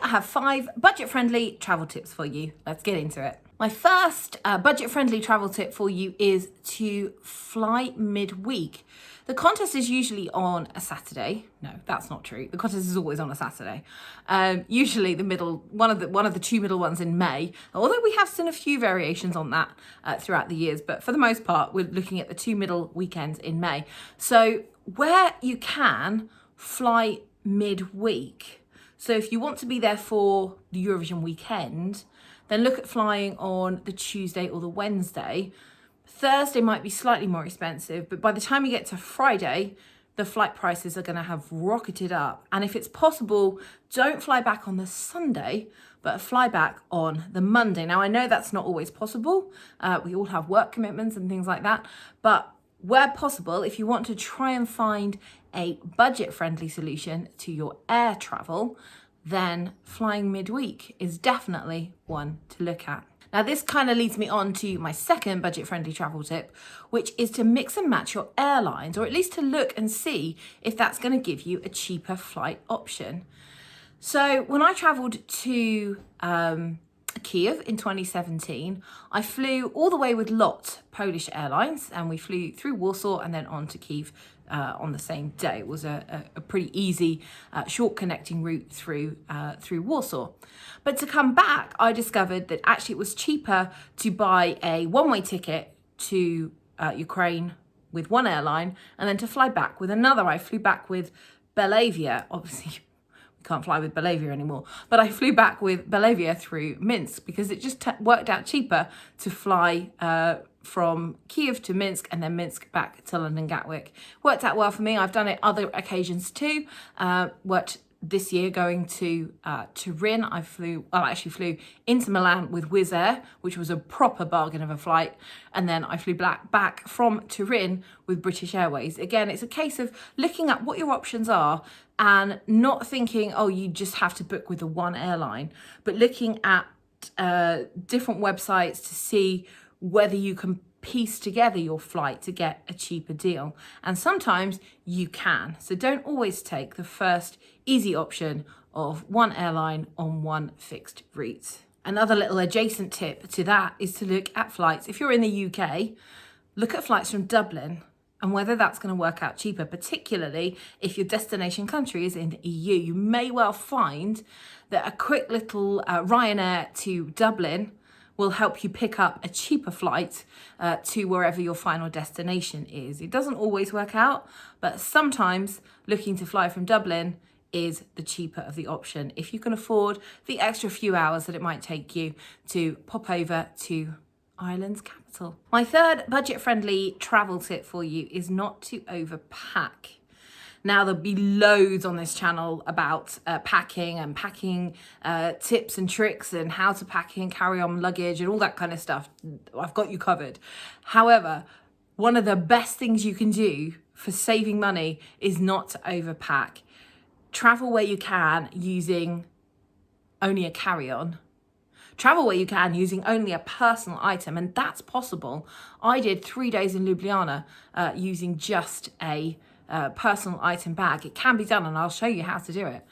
I have 5 budget-friendly travel tips for you. Let's get into it. My first budget-friendly travel tip for you is to fly midweek. The contest is usually on a Saturday. No, that's not true. The contest is always on a Saturday. Usually one of the 2 middle ones in May, although we have seen a few variations on that throughout the years, but for the most part, we're looking at the 2 middle weekends in May. So where you can, fly midweek. So if you want to be there for the Eurovision weekend, then look at flying on the Tuesday or the Wednesday. Thursday might be slightly more expensive, but by the time you get to Friday, the flight prices are going to have rocketed up. And if it's possible, don't fly back on the Sunday, but fly back on the Monday. Now, I know that's not always possible. We all have work commitments and things like that. But where possible, if you want to try and find a budget-friendly solution to your air travel, then flying midweek is definitely one to look at. Now, this kind of leads me on to my second budget-friendly travel tip, which is to mix and match your airlines, or at least to look and see if that's going to give you a cheaper flight option. So when I travelled to Kiev in 2017, I flew all the way with LOT Polish Airlines, and we flew through Warsaw and then on to Kiev on the same day. It was a pretty easy, short connecting route through Warsaw. But to come back, I discovered that actually it was cheaper to buy a one-way ticket to Ukraine with one airline and then to fly back with another. I flew back with Belavia, obviously. Can't fly with Belavia anymore, but I flew back with Belavia through Minsk because it just worked out cheaper to fly from Kiev to Minsk and then Minsk back to London Gatwick. Worked out well for me. I've done it other occasions too. Worked this year going to Turin. I actually flew into Milan with Wizz Air, which was a proper bargain of a flight. And then I flew back from Turin with British Airways. Again, it's a case of looking at what your options are and not thinking, oh, you just have to book with the one airline, but looking at different websites to see whether you can piece together your flight to get a cheaper deal. And sometimes you can. So don't always take the first easy option of one airline on one fixed route. Another little adjacent tip to that is to look at flights. If you're in the UK, look at flights from Dublin and whether that's going to work out cheaper, particularly if your destination country is in the EU. You may well find that a quick little Ryanair to Dublin will help you pick up a cheaper flight to wherever your final destination is. It doesn't always work out, but sometimes looking to fly from Dublin is the cheaper of the option if you can afford the extra few hours that it might take you to pop over to Ireland's capital. My third budget-friendly travel tip for you is not to overpack. Now, there'll be loads on this channel about packing and packing tips and tricks and how to pack in carry-on luggage and all that kind of stuff. I've got you covered. However, one of the best things you can do for saving money is not to overpack. Travel where you can using only a carry-on. Travel where you can using only a personal item, and that's possible. I did 3 days in Ljubljana using just a personal item bag. It can be done, and I'll show you how to do it.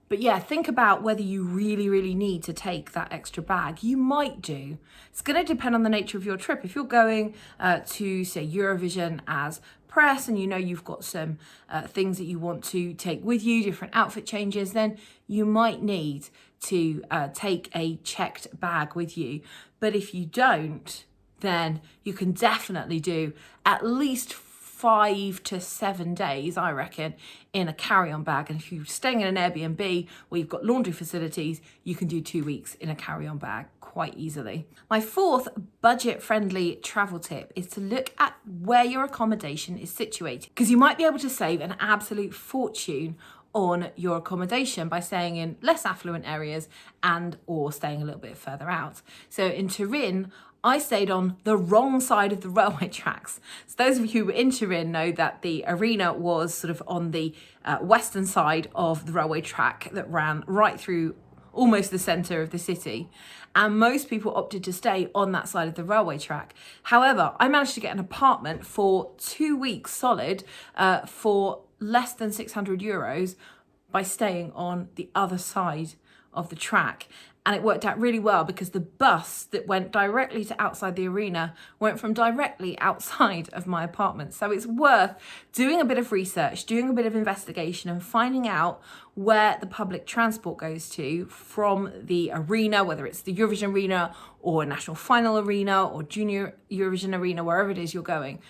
But yeah, think about whether you really need to take that extra bag. You might do. It's going to depend on the nature of your trip. If you're going to, say, Eurovision as press and you know you've got some things that you want to take with you, different outfit changes, then you might need to take a checked bag with you. But if you don't, then you can definitely do at least 5 to 7 days, I reckon, in a carry-on bag. And if you're staying in an Airbnb where you've got laundry facilities, you can do 2 weeks in a carry-on bag quite easily. My fourth budget-friendly travel tip is to look at where your accommodation is situated, because you might be able to save an absolute fortune on your accommodation by staying in less affluent areas and or staying a little bit further out. So in Turin, I stayed on the wrong side of the railway tracks. So those of you who were in Turin know that the arena was sort of on the western side of the railway track that ran right through almost the centre of the city. And most people opted to stay on that side of the railway track. However, I managed to get an apartment for 2 weeks solid for less than €600 by staying on the other side of the track. And it worked out really well because the bus that went directly to outside the arena went from directly outside of my apartment. So it's worth doing a bit of research, doing a bit of investigation and finding out where the public transport goes to from the arena, whether it's the Eurovision arena or National Final arena or Junior Eurovision arena, wherever it is you're going.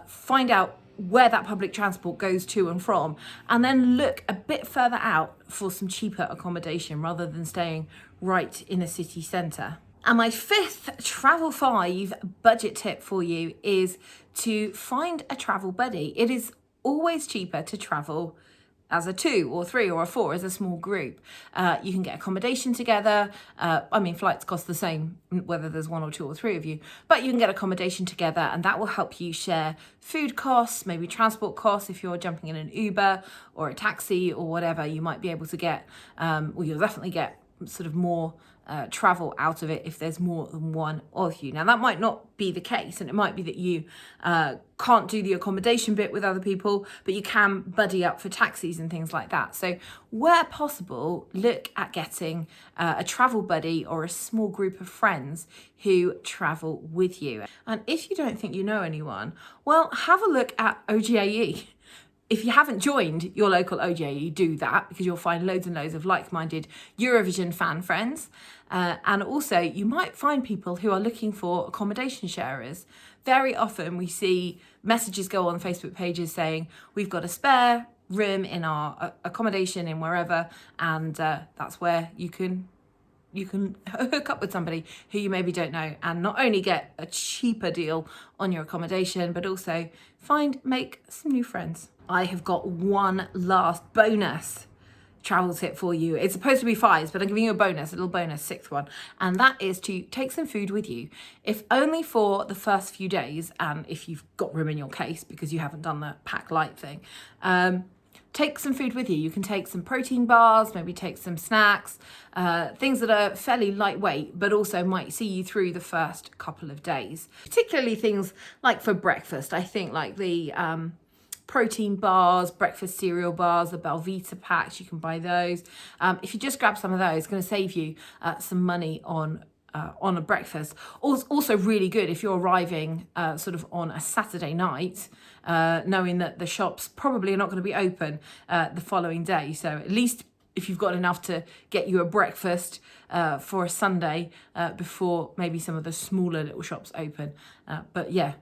Find out where that public transport goes to and from, and then look a bit further out for some cheaper accommodation rather than staying right in a city centre. And my fifth Travel 5 budget tip for you is to find a travel buddy. It is always cheaper to travel as a 2 or 3 or a 4 as a small group. You can get accommodation together. Flights cost the same whether there's 1 or 2 or 3 of you, but you can get accommodation together, and that will help you share food costs, maybe transport costs if you're jumping in an Uber or a taxi or whatever. You might be able to get, you'll definitely get sort of more travel out of it if there's more than one of you. Now that might not be the case, and it might be that you can't do the accommodation bit with other people, but you can buddy up for taxis and things like that. So where possible, look at getting a travel buddy or a small group of friends who travel with you. And if you don't think you know anyone, well, have a look at OGAE. If you haven't joined your local OGAE, do that, because you'll find loads and loads of like-minded Eurovision fan friends. And also, you might find people who are looking for accommodation sharers. Very often we see messages go on Facebook pages saying, we've got a spare room in our accommodation in wherever, and that's where you can hook up with somebody who you maybe don't know, and not only get a cheaper deal on your accommodation, but also make some new friends. I have got one last bonus travel tip for you. It's supposed to be 5, but I'm giving you a little bonus, 6th one. And that is to take some food with you, if only for the first few days, and if you've got room in your case because you haven't done the pack light thing. Take some food with you. You can take some protein bars, maybe take some snacks, things that are fairly lightweight, but also might see you through the first couple of days. Particularly things like for breakfast. I think like the protein bars, breakfast cereal bars, the Belvita packs, you can buy those. If you just grab some of those, it's going to save you some money on a breakfast. Also really good if you're arriving sort of on a Saturday night, knowing that the shops probably are not going to be open the following day. So at least if you've got enough to get you a breakfast for a Sunday before maybe some of the smaller little shops open. But yeah,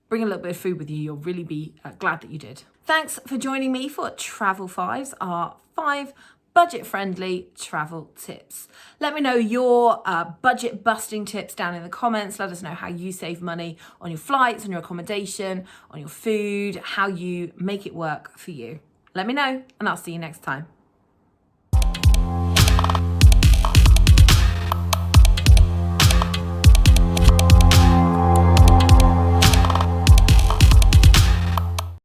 bring a little bit of food with you. You'll really be glad that you did. Thanks for joining me for Travel 5s, our 5 budget-friendly travel tips. Let me know your budget-busting tips down in the comments. Let us know how you save money on your flights, on your accommodation, on your food, how you make it work for you. Let me know, and I'll see you next time.